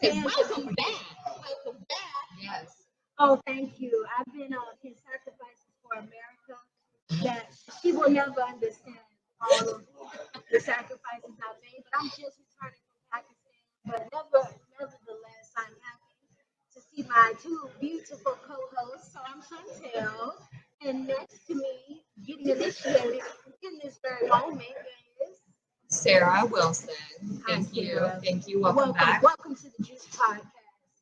Welcome back. Welcome back. Yes. Oh, thank you. I've been in Sacrifices for America that she will never understand all of the sacrifices I've made, but I'm just returning from Pakistan. But nevertheless, I'm happy to see my two beautiful co-hosts. So I'm Chantel, and next to me, getting initiated in this very moment is Sarah Wilson. Hi, Thank you. Sarah. Thank you. Welcome back. Welcome to the Juice Podcast.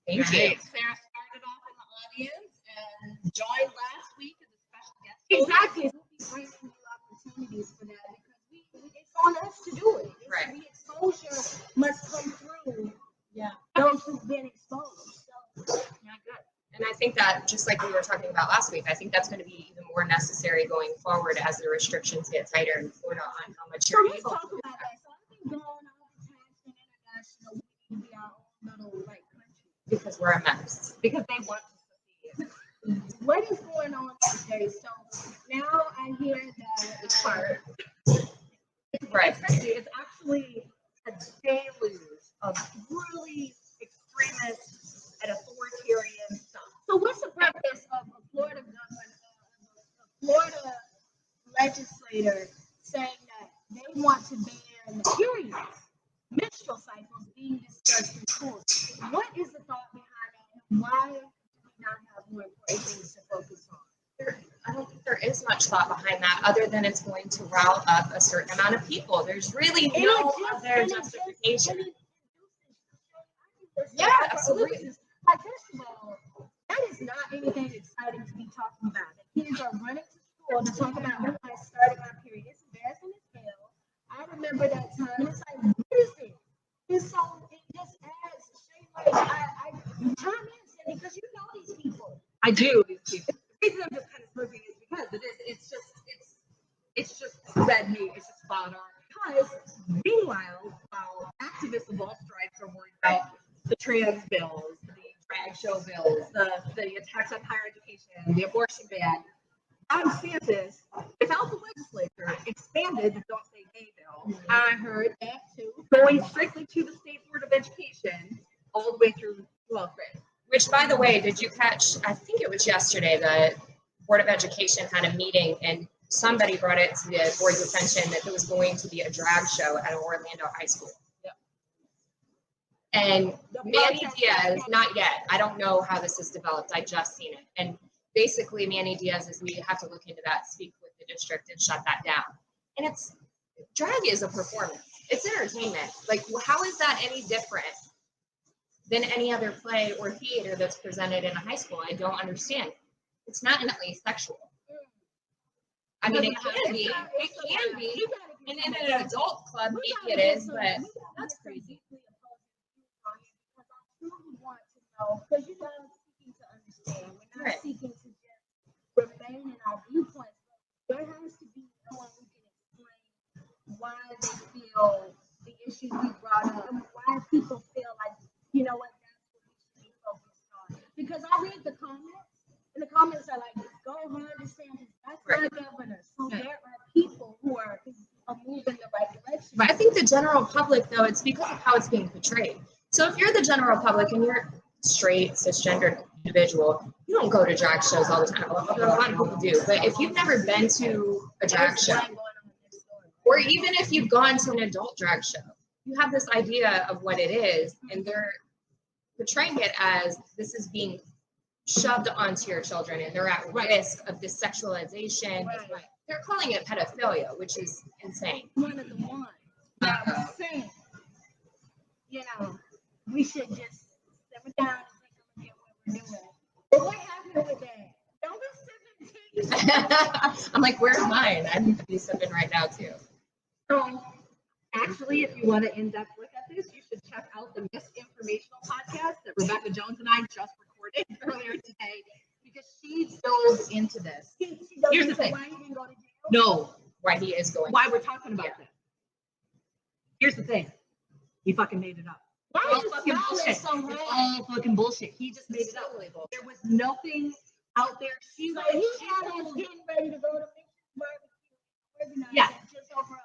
Thank you. Sarah started off in the audience and joined last week as a special guest. Exactly. We'll be bringing you opportunities for that because it's on us to do it. Right. The exposure must come through Yeah. those who've been exposed. So, Yeah, good. And I think that, just like we were talking about last week, I think that's going to be even more necessary going forward as the restrictions get tighter in Florida on how much so you're let's able talk to about that. So I think going on the international, we need to be our own little country. because we're a mess. Because they want to succeed. What is going on today? So now I hear that It's hard. Right. It's crazy. It's actually a deluge of really extremist and authoritarian stuff. So what's the purpose of a Florida government, a Florida legislator saying that they want to ban periods, menstrual cycles being discussed in court? What is the thought behind that, and why do we not have more important things to focus on? I don't think there is much thought behind that other than it's going to rile up a certain amount of people. There's really no other justification. Yeah, absolutely. Like, first of all, that is not anything exciting to be talking about. The kids are running to school to talk about when I started my period. It's embarrassing as hell. I remember that time. And it's like, what is it? And so it just adds shame. Like, I chime in, Cindy, because you know these people. I do. The reason I'm just kind of smirking is because it's just red meat. It's just fodder. Because meanwhile, while activists of all stripes are worried about the trans bills, the drag show bills, the attacks on higher education, the abortion ban, Ron DeSantis, without the legislature, expanded the Don't Say Gay bill. I heard that too. Going strictly to the State Board of Education all the way through 12th grade. Which, by the way, did you catch? I think it was yesterday. The Board of Education had a meeting, and somebody brought it to the board's attention that there was going to be a drag show at Orlando High School. Yep. And Manny Diaz, not yet. I don't know how this has developed. I just seen it. And basically, Manny Diaz is, we have to look into that, speak with the district, and shut that down. And drag is a performance. It's entertainment. Like, how is that any different than any other play or theater that's presented in a high school? I don't understand. It's not innately sexual. I mean, it can be. It can be. And in an adult club, maybe it is, but that's crazy. Because I truly want to know, because you know, I'm seeking to understand. We're not seeking to just remain in our viewpoints. There has to be someone who can explain why they feel the issues we brought up, and why people feel like, you know what, that's what we should be focused on. Because I read the comments, and the comments are like, go hard, DeSantis, that's our governor. So there are people who are moving in the right direction. I think the general public, though, it's because of how it's being portrayed. So if you're the general public and you're straight, cisgender individual, you don't go to drag shows all the time. Although a lot of people do. But if you've never been to a drag show, or even if you've gone to an adult drag show, you have this idea of what it is, and they're portraying it as this is being shoved onto your children, and they're at risk of this sexualization. Right. They're calling it pedophilia, which is insane. One of the ones that was saying, you know, we should just simmer down and take a look at what we're doing. But what happened with that? Don't be 17. I'm like, where's mine? I need to be sipping right now, too. So, actually, if you want to in-depth look at this, you should check out the misinformational podcast that Rebecca Jones and I just recorded earlier today, because she dove into this. Here's the thing. Why he didn't go to jail? No, Why he is going. why we're talking about this. Here's the thing. He fucking made it up. Why All is fucking this bullshit. so It's hard? all fucking bullshit. He just made it up. There was nothing out there. She So was he had us getting ready to go to Michigan barbecue. Yeah. Just over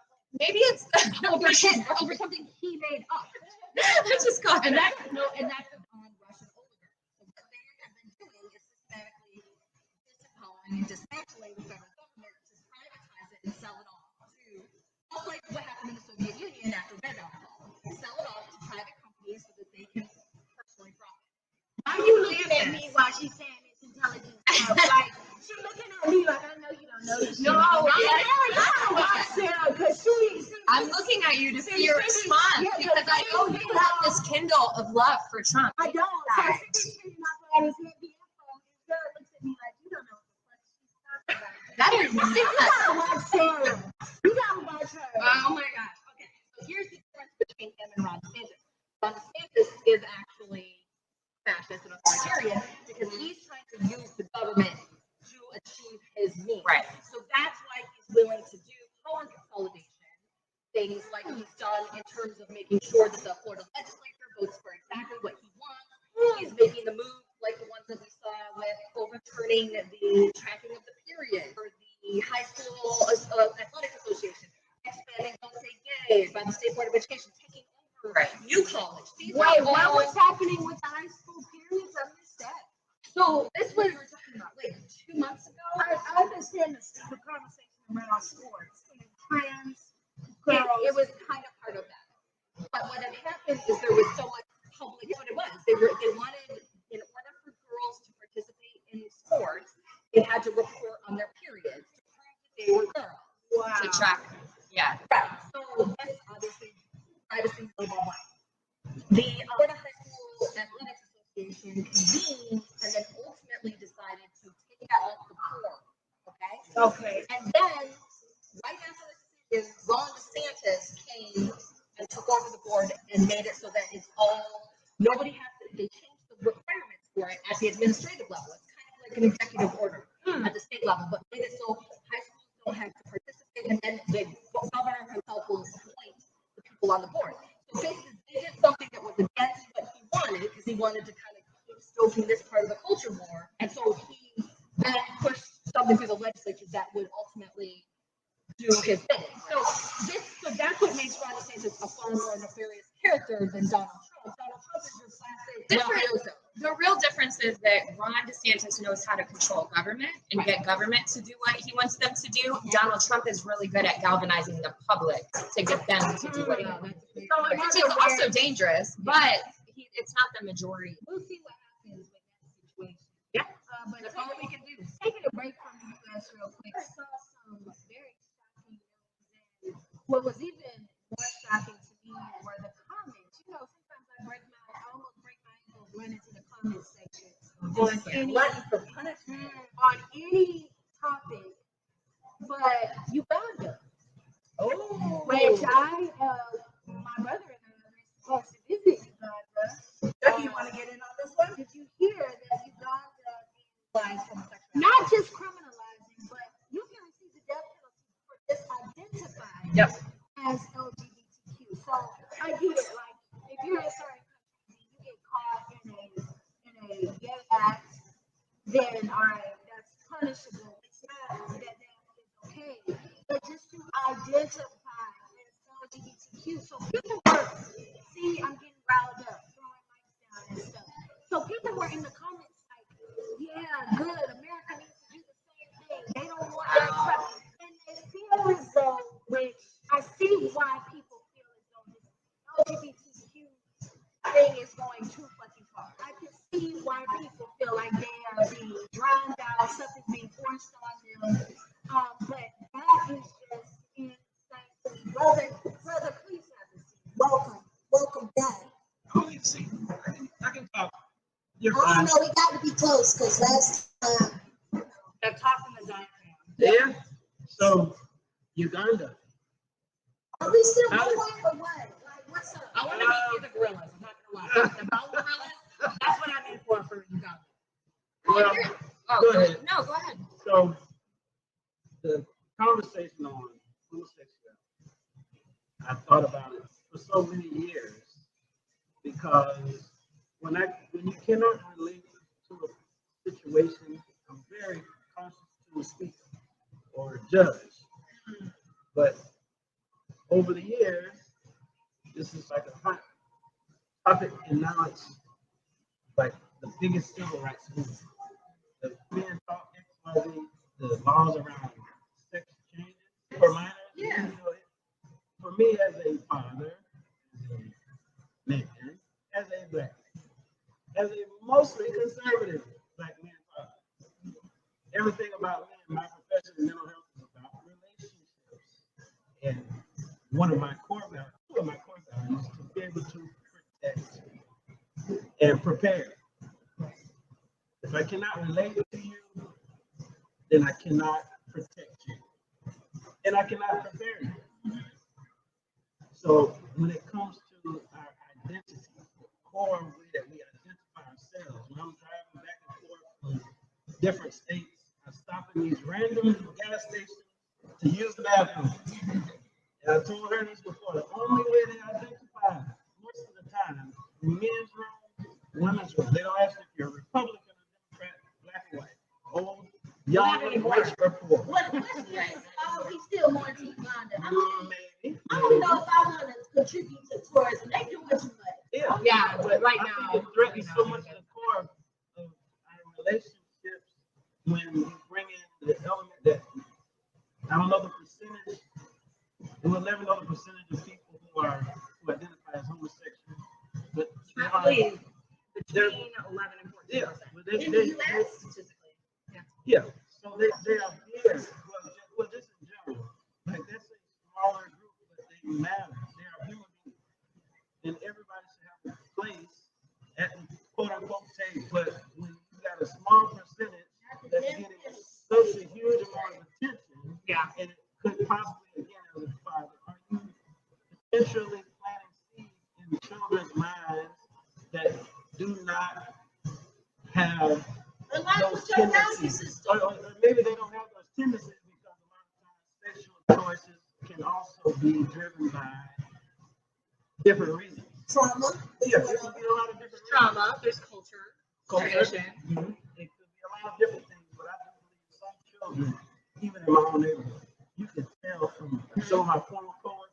Maybe it's over something he made up. just go And ahead. that's the federal government to privatize it and sell it off to, just like what happened in the Soviet Union after red alcohol, sell it off to private companies so that they can personally profit. Why are you looking at me while she's saying this intelligent stuff? Like, she's looking at me like, I know you don't know this. No, I'm I'm looking at you to see your response because I know you have this Kindle of love for Trump. I don't. So she's treating my phone as heavy info. This girl looks at me like, you don't know what the fuck she's talking about. That is You gotta watch Sarah. You gotta watch her. Oh my gosh. Okay. So here's the difference between him and Ron DeSantis. Ron DeSantis is actually fascist and authoritarian because he's trying to use the government to achieve his needs. Right. So that's why he's willing to do power consolidation, things like he's done in terms of making sure that the Florida legislature votes for exactly what he wants. He's making the move like the ones that we saw with overturning the tracking of the period for the high school athletic association, expanding Don't Say Gay by the State Board of Education, taking over New College. These Wait, are what all- was happening with the high school periods? I missed that. So this was we were talking about like 2 months ago. I understand the conversation around sports and trans girls. It was kind of part of that. But what had happened is there was so much public. What it was, they wanted, in order for girls to participate in sports, they had to report on their periods to prove that they were girls. Wow. To track. Yeah. Right. So that's obviously privacy, blah blah blah. The Florida High School Athletics Association convened and then ultimately decided to take that off the board. Okay. Okay. And then, right after the decision, Ron DeSantis came and took over the board and made it so that it's all, nobody has to, they changed the requirements for it at the administrative level. It's kind of like an executive order at the state level, but made it so high schools don't have to participate, and then the governor himself will appoint the people on the board. So basically, they did something that was against what he wanted, because he wanted to kind of keep stoking this part of the culture war, and so he then pushed something through the legislature that would ultimately do his thing. So that's what makes Ron DeSantis a far more nefarious character than Donald Trump. Donald Trump is your classic mafioso. The real difference is that Ron DeSantis knows how to control government and get government to do what he wants them to do. Donald Trump is really good at galvanizing the public to get them to do what he wants. Which is also dangerous, but it's not the majority. We'll see what happens with that situation. Yeah. But That's all we can do. taking a break from the U.S. real quick, I saw some very shocking news. And what was even more shocking to me were the comments. You know, sometimes I almost break my ankles running to the comment section on any topic, but Uganda, Oh. which my brother and I were supposed to visit Uganda. Chuckie, you want to get in on this one? Did you hear that Uganda Lies homosexuality. not just criminalizing, but you can receive the death penalty for disidentified Yep. as LGBTQ. So I get it. Like if you're in certain countries and you get caught in a gay act, then all right, that's punishable. It's not that is okay. But just to identify as LGBTQ, so people were I'm getting riled up, throwing mics down and stuff. So people were in the comments like, yeah, good. America needs to do the same thing. They don't want that crap. And they feel as though, which I see why people feel as though this LGBTQ thing is going too fucking far. I can see why people feel like they are being drowned out, something's being forced on them. But that is just insane. Brother, please have a seat. Welcome back. Oh, you see, I can talk. You're I fine. know we got to be close because last time. That talk from the diaphragm. Yeah. So, Uganda. Are we still How- going or what? Like, what's up? I want to meet the gorillas. I'm not gonna lie. About gorillas, that's what I'm in for Uganda. Well, Oh, go ahead. No, go ahead. So, the conversation on homosexuality, I thought about it for so many years because when you cannot relate to a situation, I'm very cautious to speak or judge. But over the years, this is like a hot topic, and now it's like the biggest civil rights movement. The men talk XYZ, the laws around sex changes for minors. Yeah. For me as a father, as a man, as a black man, as a mostly conservative black man father, everything about me and my profession in mental health is about relationships. And one of my core values, two of my core values, is to be able to protect and prepare. If I cannot relate to you, then I cannot protect you. And I cannot prepare you. So when it comes to our identity, the core way that we identify ourselves, when I'm driving back and forth from different states, I stop in these random gas stations to use the bathroom. And I told her this before, the only way they identify most of the time, men's room, women's room, they don't ask if you're a Republican or Democrat, black or white, old, young, rich or poor. What's this? Oh, he's still Monty Wanda. Maybe. I don't know if I want to contribute to tourism. They doing too much. Yeah, but right I now, think it threatens so much of the core of our relationships when you bring in the element that I don't know the percentage. We'll never know the percentage of people who identify as homosexual, but they are. Please, between 11 and 14%. Yeah, but In the U.S.? Statistically. yeah. So they are here. Well, just in general, like that's a smaller group, but they matter. They are human beings, and everybody should have a place at the quote unquote table. But when you got a small percentage that's getting such a huge amount of attention, Yeah. and it could possibly, again, as a father, are you potentially planting seeds in children's minds that do not have A lot those of your value tendencies? system. Or maybe they don't have those tendencies because a lot of times sexual choices can also be driven by different reasons. Trauma. Yeah, there can be a lot of different reasons. Trauma, there's culture, tradition. Mhm. It could be a lot of different things, but I do believe some children, even in my own neighborhood, you can tell from some of my former coworkers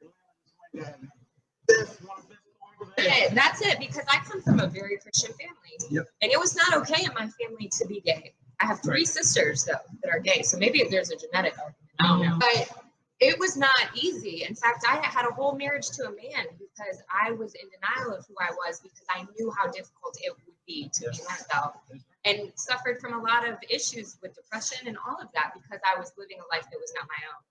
up in Atlanta, this one guy, that's one of the best coworkers I yeah, have. that's it, because I come from a very Christian family. Yep. And it was not okay in my family to be gay. I have 3 sisters, though, that are gay. So maybe there's a genetic argument. I don't know. But it was not easy. In fact, I had a whole marriage to a man because I was in denial of who I was because I knew how difficult it would be to be myself, and suffered from a lot of issues with depression and all of that because I was living a life that was not my own.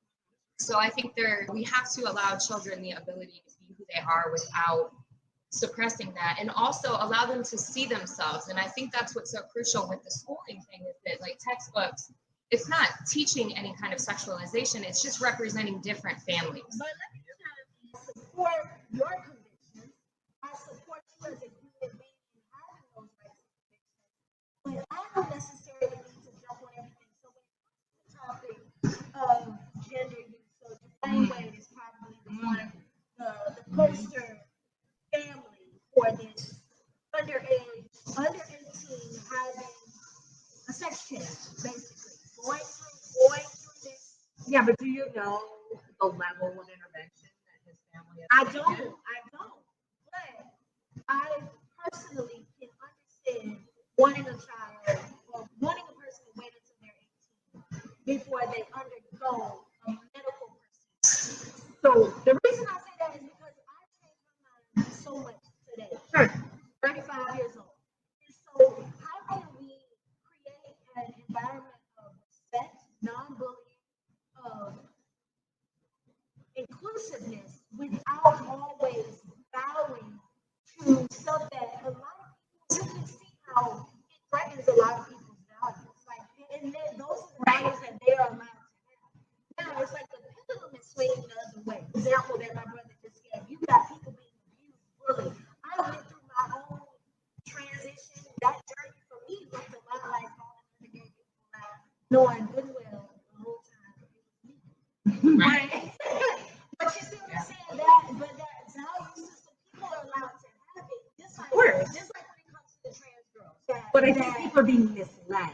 So I think we have to allow children the ability to be who they are without suppressing that, and also allow them to see themselves. And I think that's what's so crucial with the schooling thing is that, like, textbooks, it's not teaching any kind of sexualization, it's just representing different families. But let me tell you, I support your convictions. I support you as a human being in having those rights and convictions. But I don't necessarily need to jump on everything. So when it comes to the topic of gender use, so Dwayne Wade is probably the poster family for this under 18 having a sex change, basically. Going through this. Yeah, but do you know the level of intervention that his family has I taken? don't. But I personally can understand wanting a child or wanting a person to wait until they're 18 before they undergo a medical procedure. So the reason I say that is because I changed my mind so much today. Sure. 35 years old. And so how can we create an environment of respect, non-bullying, of inclusiveness without always bowing to stuff that a lot of people, you can see how it threatens a lot of people's values. Like, and then those are the values that they are allowed to have. Now it's like the pendulum is swinging the other way. Example that my brother just gave. You got people being abused, bullied. I went through my own transition. That journey for me looked a lot like calling the gay people out, knowing good and well the whole time it was me. Right? But you see what I'm saying? But that value system, people are allowed to have it. Just like when it comes to the trans girls. But I think people are being misled.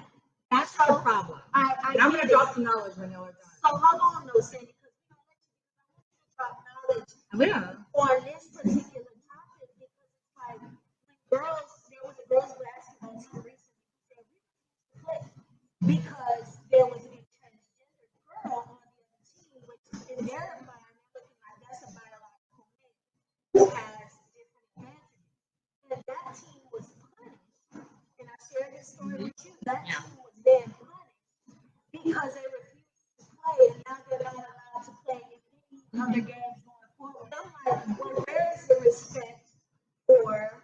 That's the problem. And I'm going to drop some knowledge when y'all are done. So hold on, though, Sandy, because I want you to drop knowledge Yeah. on this particular topic, because it's like when there was a girls' basketball team recently who said we refuse to play because there was a transgender girl on the other team, which in their environment, looking like that's a biological male who has different advantages. And that team was punished. And I shared this story with you. That team was then punished because they refused to play, and now they're not allowed to play in any other games going forward. I'm like, well, where's the respect for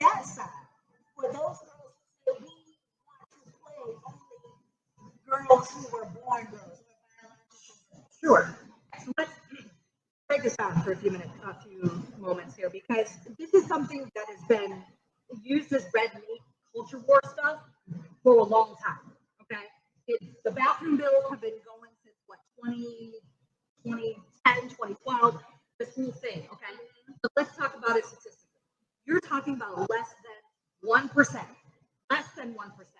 that side? For those girls who say we want to play only girls who were born girls or biological girls. Sure. So let's break this down for a few moments here, because this is something that has been used as red meat culture war stuff for a long time. Okay, the bathroom bills have been going since what 2010, 2012. This whole thing. Okay, so let's talk about it statistically. You're talking about less than 1%. Less than 1%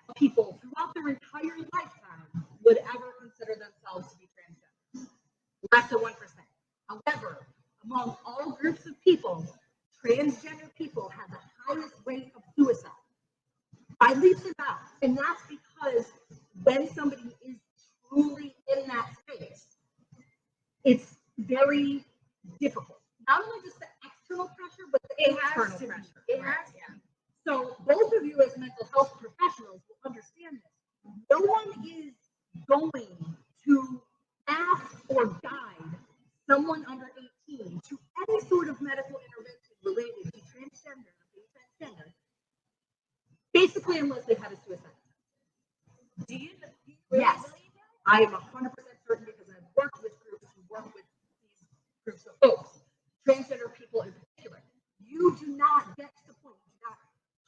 of people throughout their entire lifetime would ever consider themselves to be transgender. Less than 1%. However, among all groups of people, transgender people have the highest rate of suicide by leaps and bounds. And that's because when somebody is truly in that space, it's very difficult. Not only just the external pressure, but the internal pressure. It has to. So both of you as mental health professionals will understand this. No one is going to ask or guide someone under 18 to any sort of medical intervention related to transgender, basically unless they've had a suicide. Do you really Yes, believe that? I am 100% certain because I've worked with groups who work with these groups of folks, transgender people in particular. You do not get to the point. You do not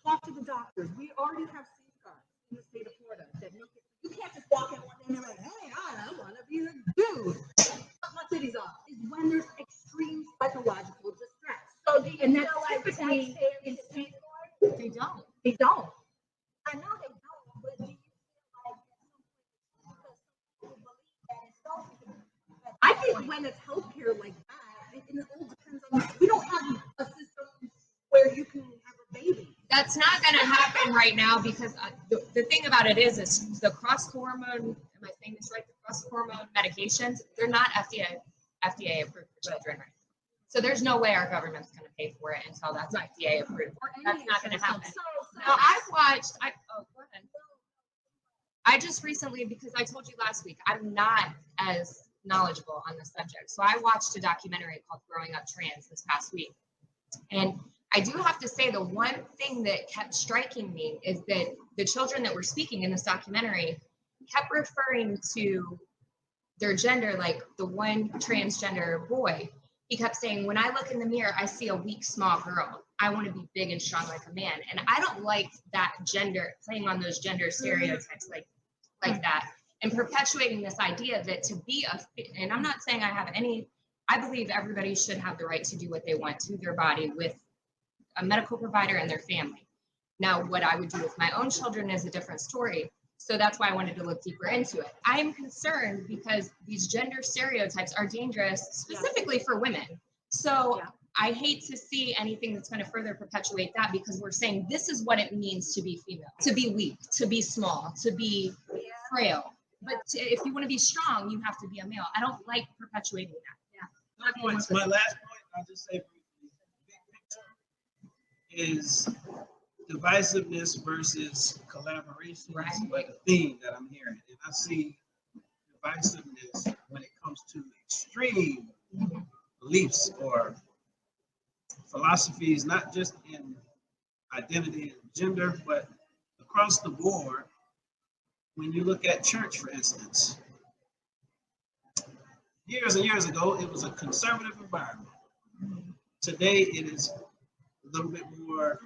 talk to the doctors. We already have safeguards in the state of Florida that make it. You can't just walk in one day and be like, "Hey, I want to be a dude." Cut my titties off. Is when there's extreme psychological distress. So do you And feel that's like that's typically fair to pay for it? They don't. They don't. I know they don't, but do you feel like because some people believe that it's healthcare? I think when it's healthcare like that, and it all depends on. We don't have a system where you can have a baby. That's not going to happen right now because the thing about it is the cross hormone. Am I saying this right? The cross hormone medications, they're not FDA approved for children. Right? So there's no way our government's going to pay for it until that's FDA approved. That's not going to happen. Now I've watched. Go ahead. I just recently, because I told you last week, I'm not as knowledgeable on the subject. So I watched a documentary called Growing Up Trans this past week. And I do have to say the one thing that kept striking me is that the children that were speaking in this documentary kept referring to their gender, like the one transgender boy. He kept saying, when I look in the mirror, I see a weak, small girl. I want to be big and strong like a man. And I don't like that gender, playing on those gender stereotypes like that. And perpetuating this idea that to be and I'm not saying I believe everybody should have the right to do what they want to their body with a medical provider and their family. Now, what I would do with my own children is a different story. So that's why I wanted to look deeper into it. I am concerned because these gender stereotypes are dangerous, specifically for women. So I hate to see anything that's going to further perpetuate that, because we're saying this is what it means to be female, to be weak, to be small, to be frail. But if you want to be strong, you have to be a male. I don't like perpetuating that. My last point, I'll just say briefly, big picture is divisiveness versus collaboration. Right. Is like a theme that I'm hearing. And I see divisiveness when it comes to extreme beliefs or philosophies, not just in identity and gender, but across the board. When you look at church, for instance, years and years ago, it was a conservative environment. Today, it is a little bit more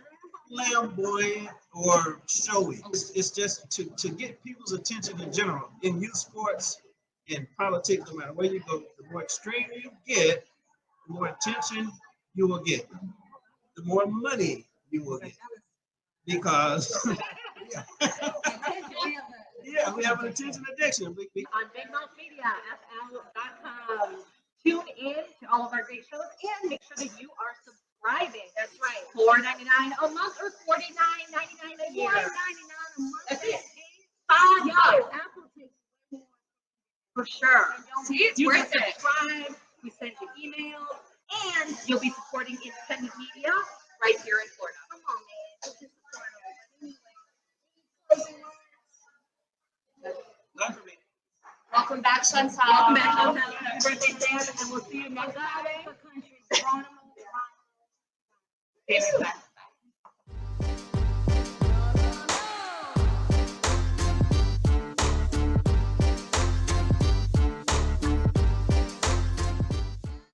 flamboyant or showy. It's just to get people's attention in general. In youth sports, in politics, no matter where you go, the more extreme you get, the more attention you will get. The more money you will get. Because we have an attention addiction. On Big Mouth Media, FL.com. Tune in to all of our great shows and make sure that you are subscribing. That's right. $4.99 a month or $49.99 a year. $4.99 a month. That's it. $5. Apple takes way more. For sure. See, it's You worth can it. subscribe, we send you emails, and you'll be supporting independent media right here in Florida. Come on, man. This is the final. Not for me. Welcome back, Chantel. Welcome back, Chantel. Happy birthday, Sam, and we'll see you next Friday. Country, Geronimo. Amen.